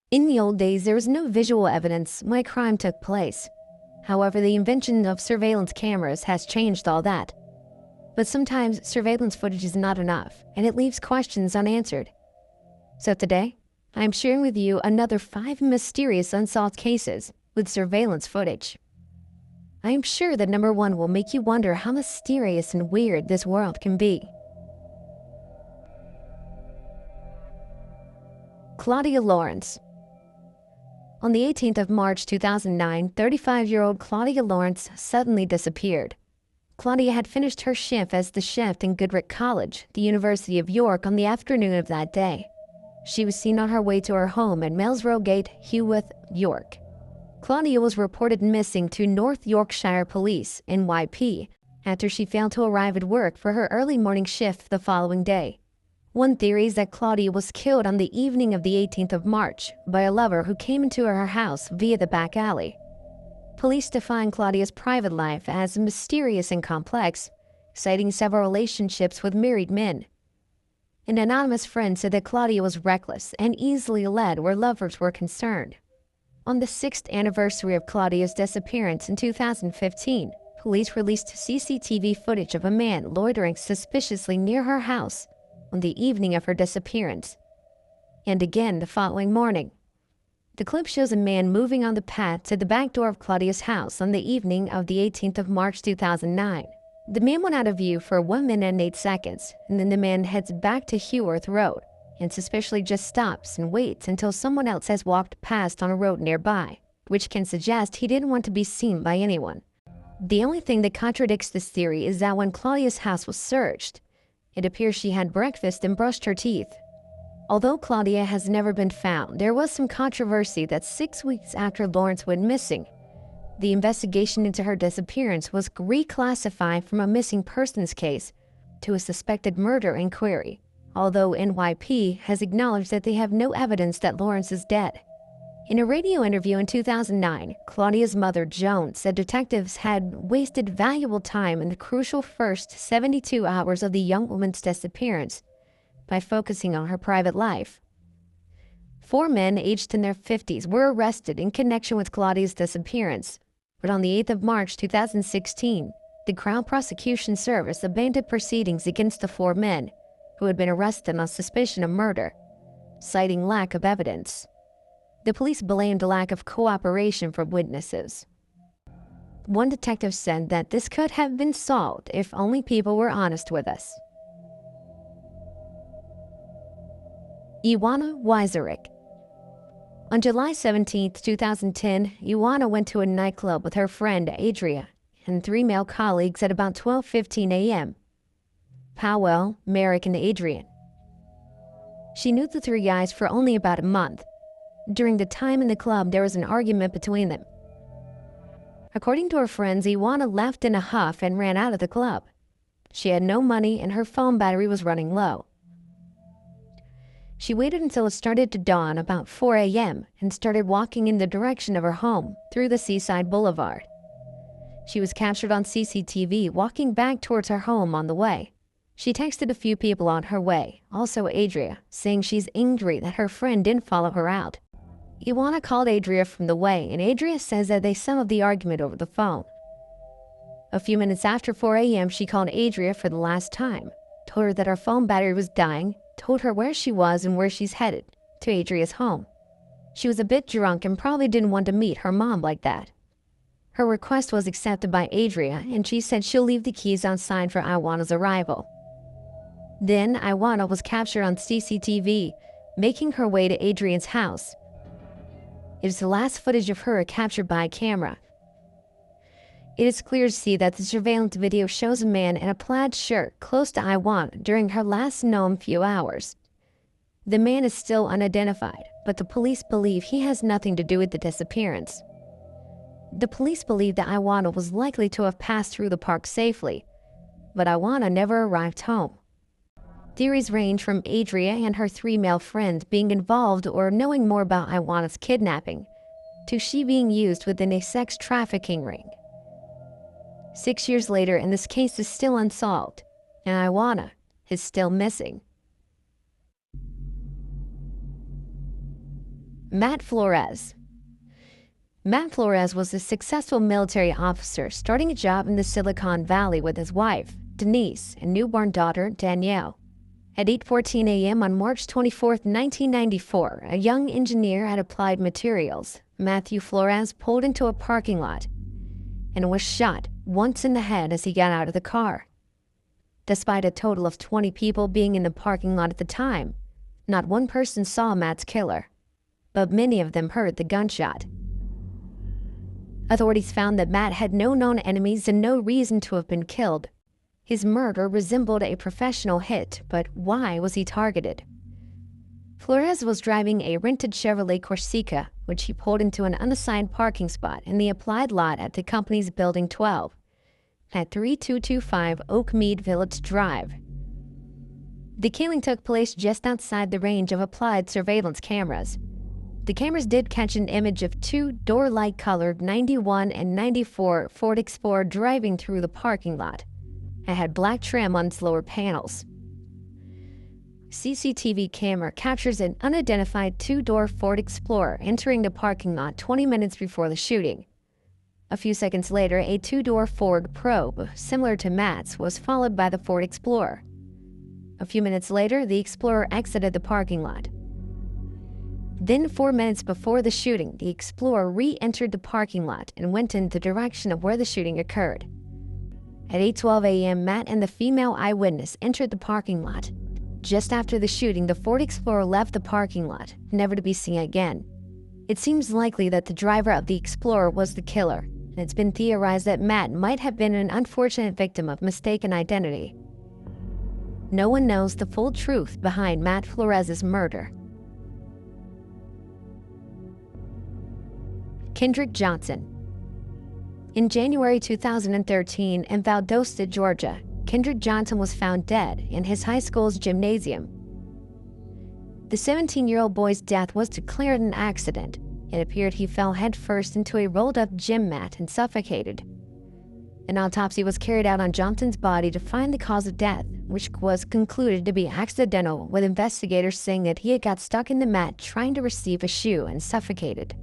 In the old days, there was no visual evidence why crime took place. However, the invention of surveillance cameras has changed all that. But sometimes surveillance footage is not enough, and it leaves questions unanswered. So today, I am sharing with you another 5 mysterious unsolved cases with surveillance footage. I am sure that number 1 will make you wonder how mysterious and weird this world can be. Claudia Lawrence. On the 18th of March 2009, 35-year-old Claudia Lawrence suddenly disappeared. Claudia had finished her shift as the chef in Goodricke College, the University of York, on the afternoon of that day. She was seen on her way to her home at Melrose Gate, Heworth, York. Claudia was reported missing to North Yorkshire Police, NYP, after she failed to arrive at work for her early morning shift the following day. One theory is that Claudia was killed on the evening of the 18th of March by a lover who came into her house via the back alley. Police define Claudia's private life as mysterious and complex, citing several relationships with married men. An anonymous friend said that Claudia was reckless and easily led where lovers were concerned. On the 6th anniversary of Claudia's disappearance in 2015, police released CCTV footage of a man loitering suspiciously near her house on the evening of her disappearance, and again the following morning. The clip shows a man moving on the path to the back door of Claudia's house on the evening of the 18th of March 2009. The man went out of view for 1 minute and 8 seconds, and then the man heads back to Heworth Road and suspiciously just stops and waits until someone else has walked past on a road nearby, which can suggest he didn't want to be seen by anyone. The only thing that contradicts this theory is that when Claudia's house was searched, it appears she had breakfast and brushed her teeth. Although Claudia has never been found, there was some controversy that 6 weeks after Lawrence went missing, the investigation into her disappearance was reclassified from a missing persons case to a suspected murder inquiry, although NYP has acknowledged that they have no evidence that Lawrence is dead. In a radio interview in 2009, Claudia's mother, Joan, said detectives had wasted valuable time in the crucial first 72 hours of the young woman's disappearance by focusing on her private life. 4 men aged in their 50s were arrested in connection with Claudia's disappearance, but on the 8th of March 2016, the Crown Prosecution Service abandoned proceedings against the 4 men who had been arrested on suspicion of murder, citing lack of evidence. The police blamed a lack of cooperation from witnesses. One detective said that this could have been solved if only people were honest with us. Ioana Wieczorek. On July 17, 2010, Ioana went to a nightclub with her friend Adria and 3 male colleagues at about 12:15 a.m. Powell, Merrick, and Adrian. She knew the 3 guys for only about a month. During the time in the club, there was an argument between them. According to her friends, Ioana left in a huff and ran out of the club. She had no money and her phone battery was running low. She waited until it started to dawn about 4 a.m. and started walking in the direction of her home through the Seaside Boulevard. She was captured on CCTV walking back towards her home on the way. She texted a few people on her way, also Adria, saying she's angry that her friend didn't follow her out. Ioana called Adria from the way, and Adria says that they settled the argument over the phone. A few minutes after 4 a.m., she called Adria for the last time, told her that her phone battery was dying, told her where she was and where she's headed, to Adria's home. She was a bit drunk and probably didn't want to meet her mom like that. Her request was accepted by Adria, and she said she'll leave the keys on sign for Ioana's arrival. Then Ioana was captured on CCTV, making her way to Adrian's house. It is the last footage of her captured by a camera. It is clear to see that the surveillance video shows a man in a plaid shirt close to Ioana during her last known few hours. The man is still unidentified, but the police believe he has nothing to do with the disappearance. The police believe that Ioana was likely to have passed through the park safely, but Ioana never arrived home. Theories range from Adria and her 3 male friends being involved or knowing more about Ioana's kidnapping, to she being used within a sex trafficking ring. 6 years later, and this case is still unsolved, and Ioana is still missing. Matt Flores. Matt Flores was a successful military officer starting a job in the Silicon Valley with his wife, Denise, and newborn daughter, Danielle. At 8:14 a.m. on March 24, 1994, a young engineer at Applied Materials, Matthew Flores, pulled into a parking lot and was shot once in the head as he got out of the car. Despite a total of 20 people being in the parking lot at the time, not one person saw Matt's killer, but many of them heard the gunshot. Authorities found that Matt had no known enemies and no reason to have been killed. His murder resembled a professional hit, but why was he targeted? Flores was driving a rented Chevrolet Corsica, which he pulled into an unassigned parking spot in the Applied lot at the company's Building 12 at 3225 Oakmead Village Drive. The killing took place just outside the range of Applied surveillance cameras. The cameras did catch an image of two door-light colored 91 and 94 Ford Explorer driving through the parking lot. It had black trim on its lower panels. CCTV camera captures an unidentified two-door Ford Explorer entering the parking lot 20 minutes before the shooting. A few seconds later, a two-door Ford Probe, similar to Matt's, was followed by the Ford Explorer. A few minutes later, the Explorer exited the parking lot. Then, 4 minutes before the shooting, the Explorer re-entered the parking lot and went in the direction of where the shooting occurred. At 8:12 a.m., Matt and the female eyewitness entered the parking lot. Just after the shooting, the Ford Explorer left the parking lot, never to be seen again. It seems likely that the driver of the Explorer was the killer, and it's been theorized that Matt might have been an unfortunate victim of mistaken identity. No one knows the full truth behind Matt Flores' murder. Kendrick Johnson. In January 2013 in Valdosta, Georgia, Kendrick Johnson was found dead in his high school's gymnasium. The 17-year-old boy's death was declared an accident. It appeared he fell headfirst into a rolled-up gym mat and suffocated. An autopsy was carried out on Johnson's body to find the cause of death, which was concluded to be accidental, with investigators saying that he had got stuck in the mat trying to receive a shoe and suffocated.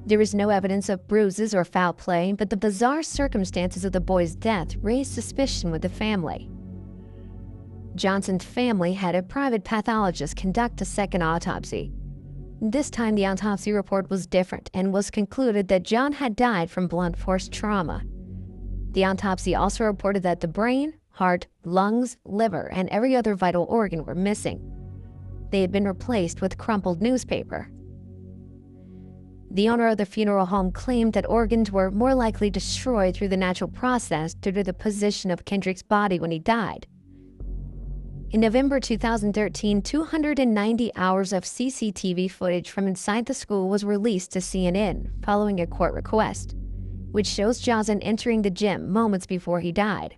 There is no evidence of bruises or foul play, but the bizarre circumstances of the boy's death raised suspicion with the family. Johnson's family had a private pathologist conduct a second autopsy. This time the autopsy report was different and was concluded that John had died from blunt force trauma. The autopsy also reported that the brain, heart, lungs, liver, and every other vital organ were missing. They had been replaced with crumpled newspaper. The owner of the funeral home claimed that organs were more likely destroyed through the natural process due to the position of Kendrick's body when he died. In November 2013, 290 hours of CCTV footage from inside the school was released to CNN following a court request, which shows Johnson entering the gym moments before he died.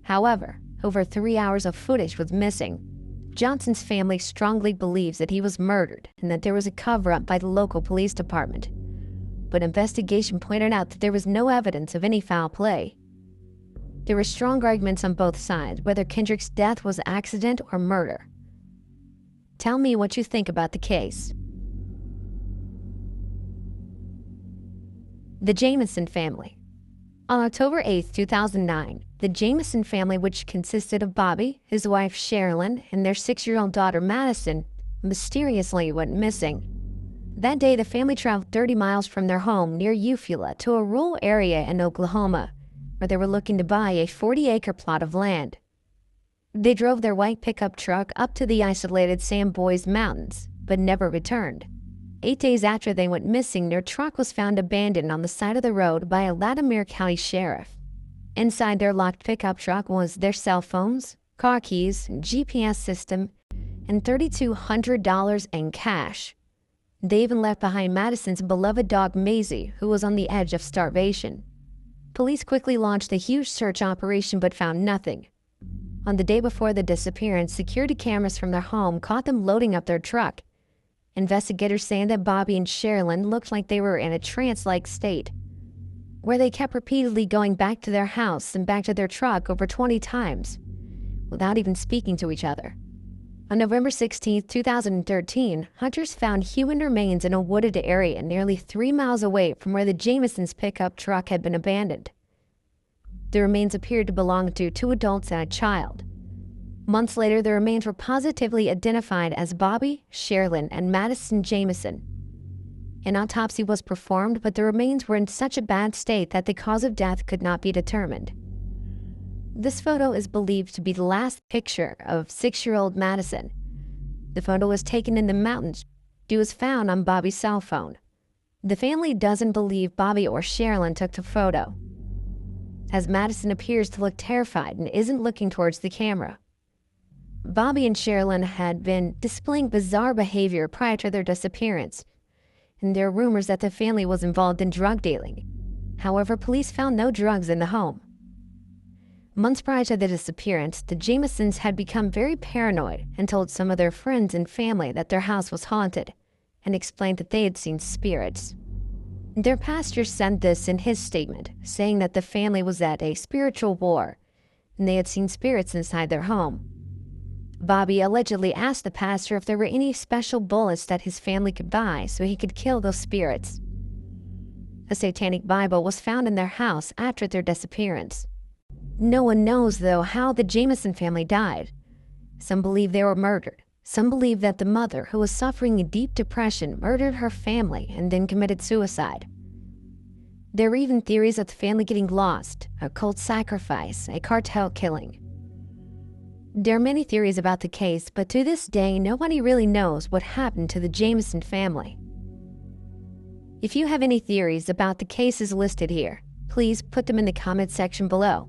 However, over 3 hours of footage was missing. Johnson's family strongly believes that he was murdered and that there was a cover-up by the local police department. But investigation pointed out that there was no evidence of any foul play. There were strong arguments on both sides whether Kendrick's death was accident or murder. Tell me what you think about the case. The Jamison family. On October 8, 2009, the Jamison family, which consisted of Bobby, his wife Sherilyn, and their 6-year-old daughter Madison, mysteriously went missing. That day, the family traveled 30 miles from their home near Eufaula to a rural area in Oklahoma, where they were looking to buy a 40-acre plot of land. They drove their white pickup truck up to the isolated Sam Boys Mountains, but never returned. 8 days after they went missing, their truck was found abandoned on the side of the road by a Latimer County sheriff. Inside their locked pickup truck was their cell phones, car keys, GPS system, and $3,200 in cash. They even left behind Madison's beloved dog Maisie, who was on the edge of starvation. Police quickly launched a huge search operation but found nothing. On the day before the disappearance, security cameras from their home caught them loading up their truck. Investigators saying that Bobby and Sherilyn looked like they were in a trance-like state, where they kept repeatedly going back to their house and back to their truck over 20 times, without even speaking to each other. On November 16, 2013, hunters found human remains in a wooded area nearly 3 miles away from where the Jamisons' pickup truck had been abandoned. The remains appeared to belong to 2 adults and a child. Months later, the remains were positively identified as Bobby, Sherilyn, and Madison Jamison. An autopsy was performed, but the remains were in such a bad state that the cause of death could not be determined. This photo is believed to be the last picture of 6-year-old Madison. The photo was taken in the mountains. It was found on Bobby's cell phone. The family doesn't believe Bobby or Sherilyn took the photo, as Madison appears to look terrified and isn't looking towards the camera. Bobby and Sherilyn had been displaying bizarre behavior prior to their disappearance, and there are rumors that the family was involved in drug dealing. However, police found no drugs in the home. Months prior to the disappearance, the Jamisons had become very paranoid and told some of their friends and family that their house was haunted, and explained that they had seen spirits. Their pastor sent this in his statement, saying that the family was at a spiritual war, and they had seen spirits inside their home. Bobby allegedly asked the pastor if there were any special bullets that his family could buy so he could kill those spirits. A satanic Bible was found in their house after their disappearance. No one knows, though, how the Jamison family died. Some believe they were murdered. Some believe that the mother, who was suffering a deep depression, murdered her family and then committed suicide. There are even theories of the family getting lost, a cult sacrifice, a cartel killing. There are many theories about the case, but to this day, nobody really knows what happened to the Jamison family. If you have any theories about the cases listed here, please put them in the comment section below.